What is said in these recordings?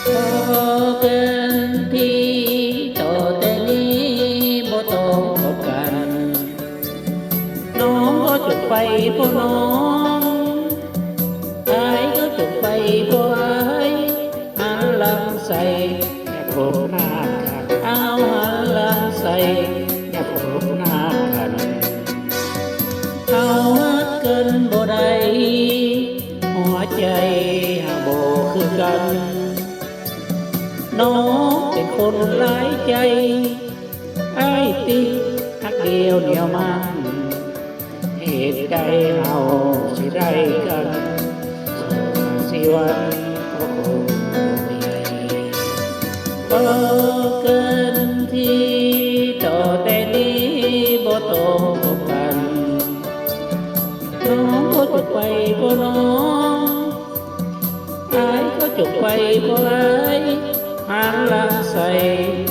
พอเกินที่ต่อแต่นี้บ่ต้องพบกันน้องก็จบไปเพราะน้องอายก็จบไปเพราะอายหันหลังใส่อย่าโผล่หน้ากันเอาหันหลังใส่อย่าโผล่หน้ากันเอาฮักเกินบ่ได้หัวใจหาบ่คือกันน้องเป็นคนหลายใจไอ้ติฮักเดียวเหนียวมันเหตุใดเฮาสิได้กันสิวันก็คงมีบ่เกินที่ต่อแต่นี้บ่ต้องพบกันน้องก็จบไปเพราะน้องอายก็จบไปเพราะอายหันหลังใส่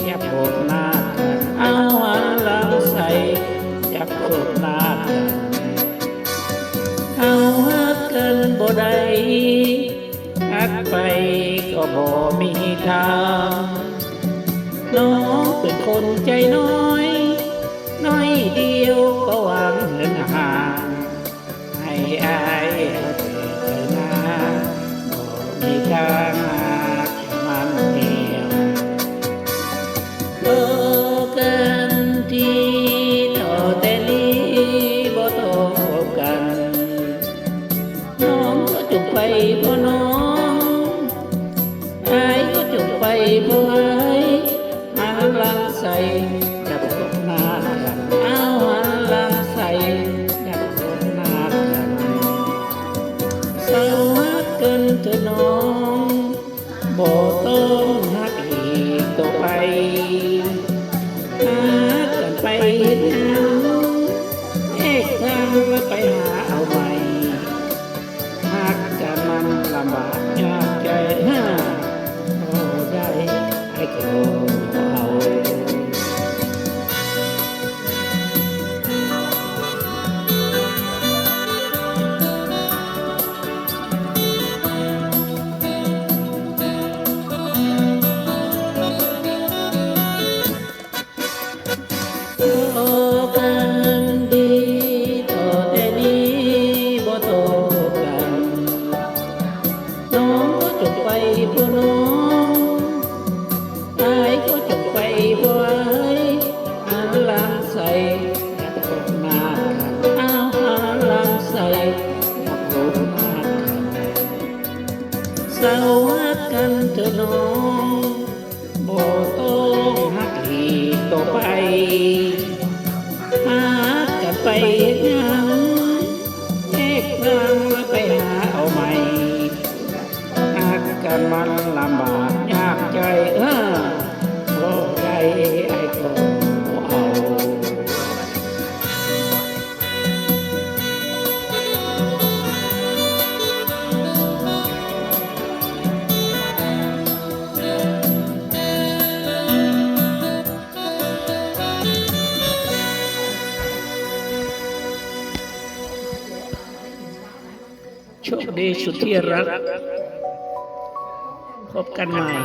อย่าโผล่หน้ากันเอาหันหลังใส่อย่าโผล่หน้ากันเอาฮักกันบ่ได้ฮักไปก็บ่มีทางน้องเป็นคนใจน้อยน้อยเดียวก็หวังเงินหาให้อายเอาแต่ใจนาบ่มีทางมันเดียวบ่เกินที่ต่อแต่นี้บ่ต้องพบกันน้องก็จบไปเพราะน้องอายก็จบไปเพราะอายหันหลังใส่อย่าพบหน้ากันเอาหันหลังใส่อย่าพบหน้ากันเศร้าฮักเกินเธอน้องบ่ต้องฮักอีกต่อไปฮักกันไปเฮ็ดหยังเอกทางแล้วไปหาเอาใหม่ฮักกันมันลำบากยากใจโอ้ได้ให้ก็เอา โอ้กันดีต่อแต่นี้บ่ต้องพบกันน้องก็จบไปเพราะน้องอายก็จบไปเพราะอายหันหลังใส่อย่าพบหน้ากันเอาหันหลังใส่อย่าพบหน้ากันเศร้าฮักกันเถอะน้องบ่ต้องฮักอีกต่อไปหากันไปเฮ็ดหยังเอกทางแล้วไปหาเอาใหม่หักกันมันลำบากยากใจโอ้ใจไอ้ก็เอา โชคดีสุดที่รักพบกันใหม่